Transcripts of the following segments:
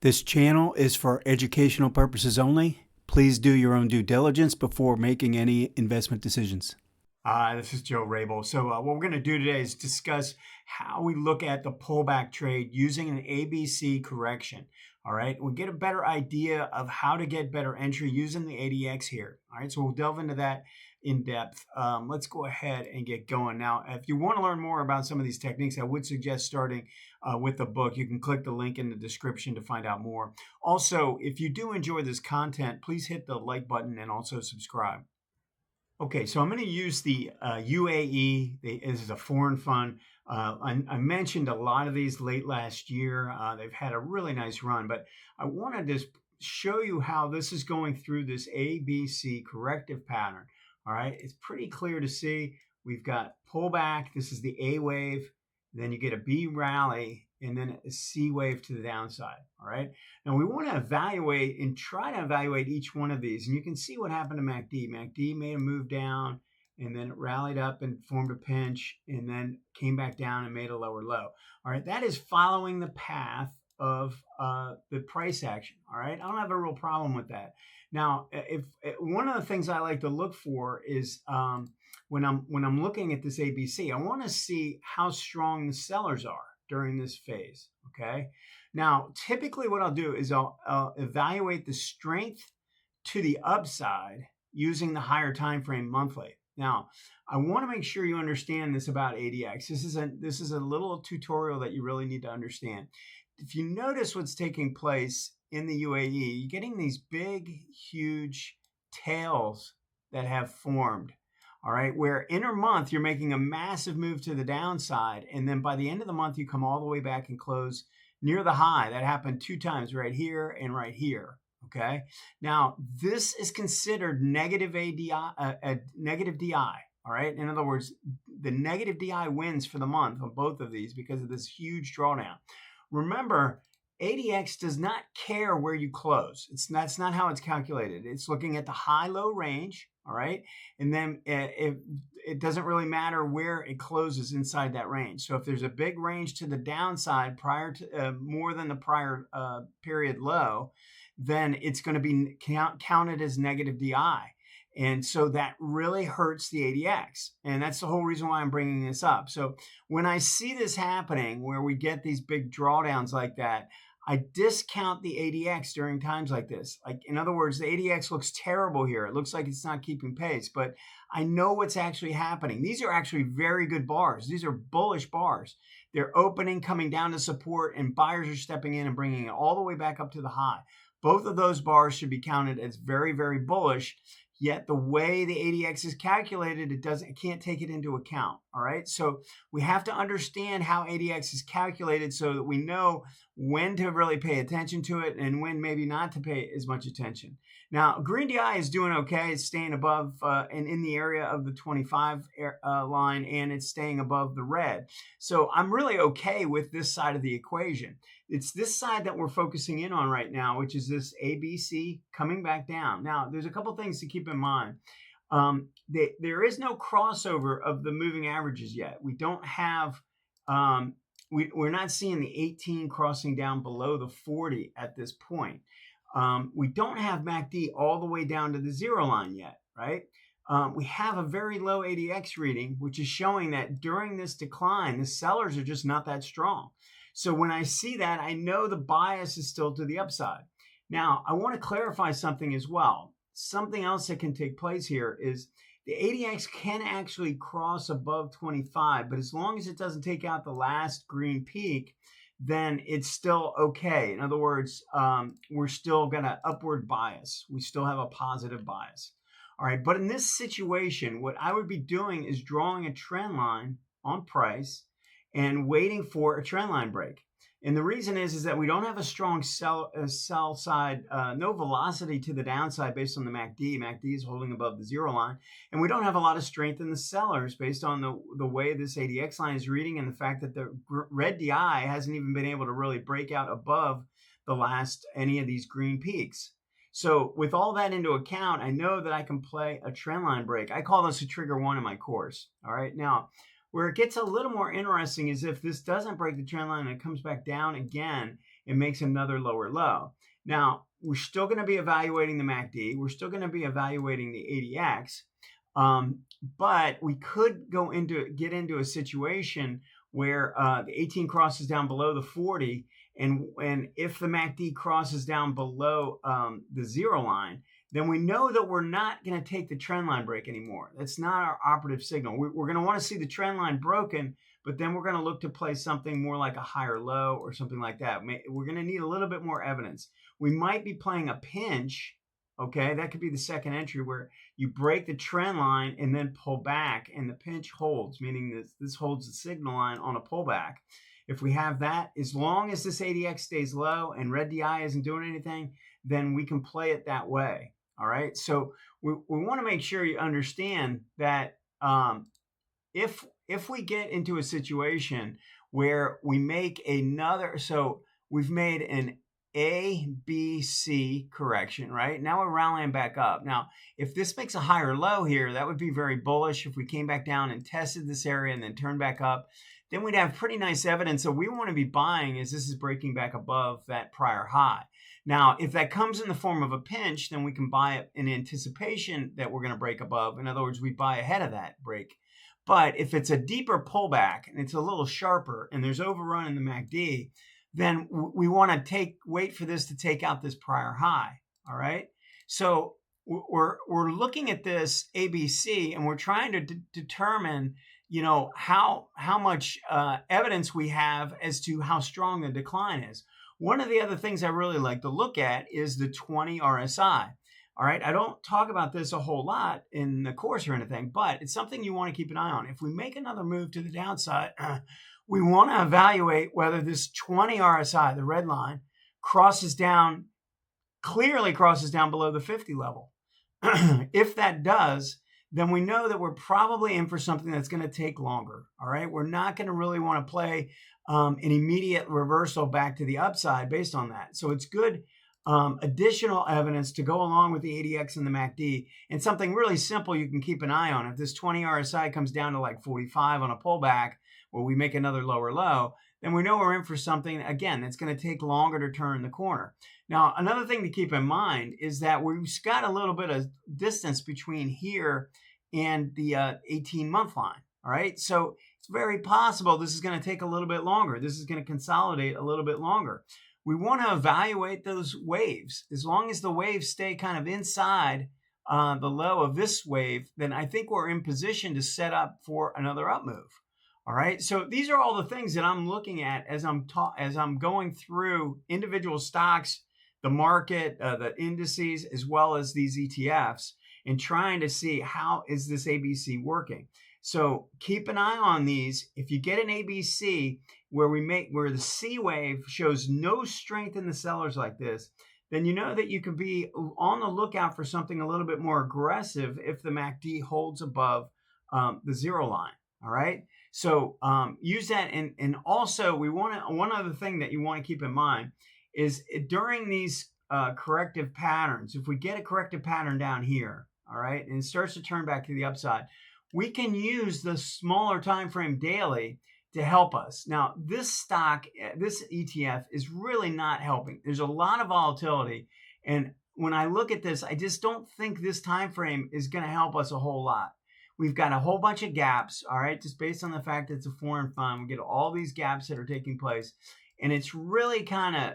This channel is for educational purposes only. Please do your own due diligence before making any investment decisions. This is Joe Rabil. So what we're going to do today is discuss how we look at the pullback trade using an ABC correction. All right, we'll get a better idea of how to get better entry using the ADX here. All right, so we'll delve into that in depth. Let's go ahead and get going. Now, if you want to learn more about some of these techniques, I would suggest starting with the book. You can click the link in the description to find out more. Also, if you do enjoy this content, please hit the like button and also subscribe. Okay, so I'm going to use the UAE. This is a foreign fund. I mentioned a lot of these late last year. They've had a really nice run, but I wanted to show you how this is going through this ABC corrective pattern. All right, it's pretty clear to see. We've got pullback. This is the A wave. Then you get a B rally, and then a C wave to the downside. All right. Now we want to evaluate and try to evaluate each one of these. And you can see what happened to MACD. MACD made a move down, and then it rallied up and formed a pinch, and then came back down and made a lower low. All right. That is following the path of the price action. All right. I don't have a real problem with that. Now, if one of the things I like to look for is when I'm looking at this ABC, I want to see how strong the sellers are during this phase. Okay. Now, typically what I'll do is I'll evaluate the strength to the upside using the higher time frame monthly. Now, I want to make sure you understand this about ADX. This is a little tutorial that you really need to understand. If you notice what's taking place in the UAE, you're getting these big, huge tails that have formed. All right, where inter-month you're making a massive move to the downside, and then by the end of the month you come all the way back and close near the high. That happened 2 times, right here and right here. Okay, now this is considered negative ADI, negative DI. All right, in other words, the negative DI wins for the month on both of these because of this huge drawdown. Remember, ADX does not care where you close. That's not how it's calculated. It's looking at the high-low range, all right? And then it doesn't really matter where it closes inside that range. So if there's a big range to the downside prior to more than the prior period low, then it's going to be counted as negative DI. And so that really hurts the ADX. And that's the whole reason why I'm bringing this up. So when I see this happening, where we get these big drawdowns like that, I discount the ADX during times like this. Like, in other words, the ADX looks terrible here. It looks like it's not keeping pace, but I know what's actually happening. These are actually very good bars. These are bullish bars. They're opening, coming down to support, and buyers are stepping in and bringing it all the way back up to the high. Both of those bars should be counted as very, very bullish. Yet the way the ADX is calculated, it can't take it into account. All right. So we have to understand how ADX is calculated so that we know when to really pay attention to it and when maybe not to pay as much attention. Now, green DI is doing okay. It's staying above and in the area of the 25 line, and it's staying above the red. So I'm really okay with this side of the equation. It's this side that we're focusing in on right now, which is this ABC coming back down. Now, there's a couple things to keep in mind. There is no crossover of the moving averages yet. We don't have, we're not seeing the 18 crossing down below the 40 at this point. We don't have MACD all the way down to the 0 line yet, right? We have a very low ADX reading, which is showing that during this decline, the sellers are just not that strong. So when I see that, I know the bias is still to the upside. Now, I want to clarify something as well. Something else that can take place here is the ADX can actually cross above 25, but as long as it doesn't take out the last green peak, then it's still okay. In other words, we're still going to upward bias. We still have a positive bias. All right, but in this situation, what I would be doing is drawing a trend line on price and waiting for a trend line break. And the reason is that we don't have a strong sell side, no velocity to the downside based on the MACD. MACD is holding above the 0 line. And we don't have a lot of strength in the sellers based on the way this ADX line is reading and the fact that the red DI hasn't even been able to really break out above the last any of these green peaks. So with all that into account, I know that I can play a trend line break. I call this a trigger 1 in my course. All right. Now, where it gets a little more interesting is if this doesn't break the trend line and it comes back down again it makes another lower low. Now, we're still going to be evaluating the MACD. We're still going to be evaluating the ADX. But we could get into a situation where the 18 crosses down below the 40, and if the MACD crosses down below the 0 line, then we know that we're not going to take the trend line break anymore. That's not our operative signal. We're going to want to see the trend line broken, but then we're going to look to play something more like a higher low or something like that. We're going to need a little bit more evidence. We might be playing a pinch. Okay, that could be the second entry where you break the trend line and then pull back, and the pinch holds, meaning this holds the signal line on a pullback. If we have that, as long as this ADX stays low and red DI isn't doing anything, then we can play it that way. All right, so we want to make sure you understand that if we get into a situation where we make we've made an A, B, C correction, right? Now we're rallying back up. Now, if this makes a higher low here, that would be very bullish. If we came back down and tested this area and then turned back up, then we'd have pretty nice evidence. So we want to be buying as this is breaking back above that prior high. Now, if that comes in the form of a pinch, then we can buy it in anticipation that we're going to break above. In other words, we buy ahead of that break. But if it's a deeper pullback and it's a little sharper and there's overrun in the MACD, then we want to wait for this to take out this prior high. All right. So we're looking at this ABC and we're trying to determine, how much evidence we have as to how strong the decline is. One of the other things I really like to look at is the 20 RSI. All right. I don't talk about this a whole lot in the course or anything, but it's something you want to keep an eye on. If we make another move to the downside, we want to evaluate whether this 20 RSI, the red line, clearly crosses down below the 50 level. If that does, then we know that we're probably in for something that's going to take longer. All right. We're not going to really want to play an immediate reversal back to the upside based on that. So it's good additional evidence to go along with the ADX and the MACD, and something really simple you can keep an eye on. If this 20 RSI comes down to like 45 on a pullback, where we make another lower low, then we know we're in for something, again, that's going to take longer to turn the corner. Now, another thing to keep in mind is that we've got a little bit of distance between here and the 18-month line. All right. So it's very possible this is going to take a little bit longer. This is going to consolidate a little bit longer. We want to evaluate those waves. As long as the waves stay kind of inside the low of this wave, then I think we're in position to set up for another up move. All right. So these are all the things that I'm looking at as I'm going through individual stocks, the market, the indices, as well as these ETFs, and trying to see how is this ABC working. So keep an eye on these. If you get an ABC where the C wave shows no strength in the sellers like this, then you know that you could be on the lookout for something a little bit more aggressive if the MACD holds above the 0 line. All right. So use that. And also one other thing that you want to keep in mind is during these corrective patterns, if we get a corrective pattern down here, all right, and it starts to turn back to the upside, we can use the smaller time frame daily to help us. Now, this ETF is really not helping. There's a lot of volatility. And when I look at this, I just don't think this time frame is going to help us a whole lot. We've got a whole bunch of gaps, all right, just based on the fact that it's a foreign fund. We get all these gaps that are taking place. And it's really kind of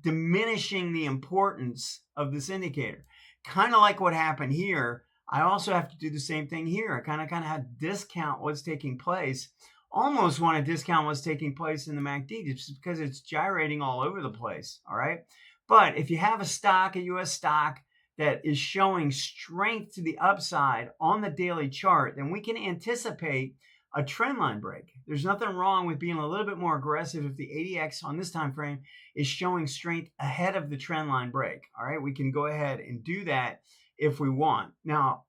diminishing the importance of this indicator. Kind of like what happened here. I also have to do the same thing here. I kind of have to discount what's taking place. Almost want to discount what's taking place in the MACD just because it's gyrating all over the place. All right. But if you have a U.S. stock that is showing strength to the upside on the daily chart, then we can anticipate a trend line break. There's nothing wrong with being a little bit more aggressive if the ADX on this time frame is showing strength ahead of the trend line break. All right. We can go ahead and do that if we want. Now,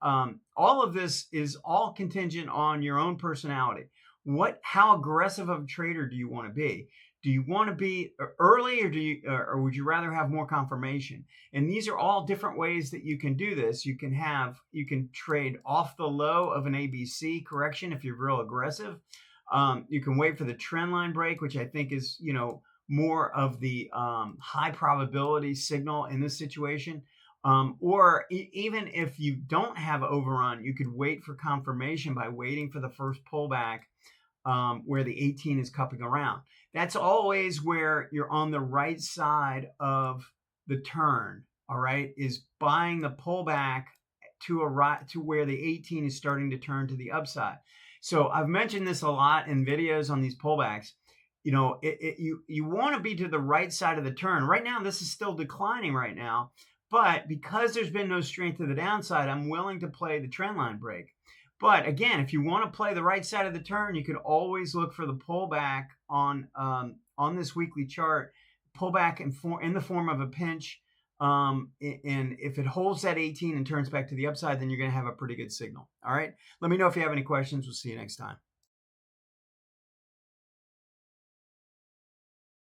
all of this is all contingent on your own personality. How aggressive of a trader do you want to be? Do you want to be early, or would you rather have more confirmation? And these are all different ways that you can do this. You can trade off the low of an ABC correction if you're real aggressive. You can wait for the trend line break, which I think is, more of the high probability signal in this situation. Or even if you don't have overrun, you could wait for confirmation by waiting for the first pullback where the 18 is cupping around. That's always where you're on the right side of the turn. All right, is buying the pullback to a right to where the 18 is starting to turn to the upside. So I've mentioned this a lot in videos on these pullbacks. You know, you want to be to the right side of the turn. Right now, this is still declining right now, but because there's been no strength to the downside, I'm willing to play the trend line break. But again, if you want to play the right side of the turn, you can always look for the pullback on this weekly chart, pullback in the form of a pinch. And if it holds that 18 and turns back to the upside, then you're going to have a pretty good signal. All right. Let me know if you have any questions. We'll see you next time.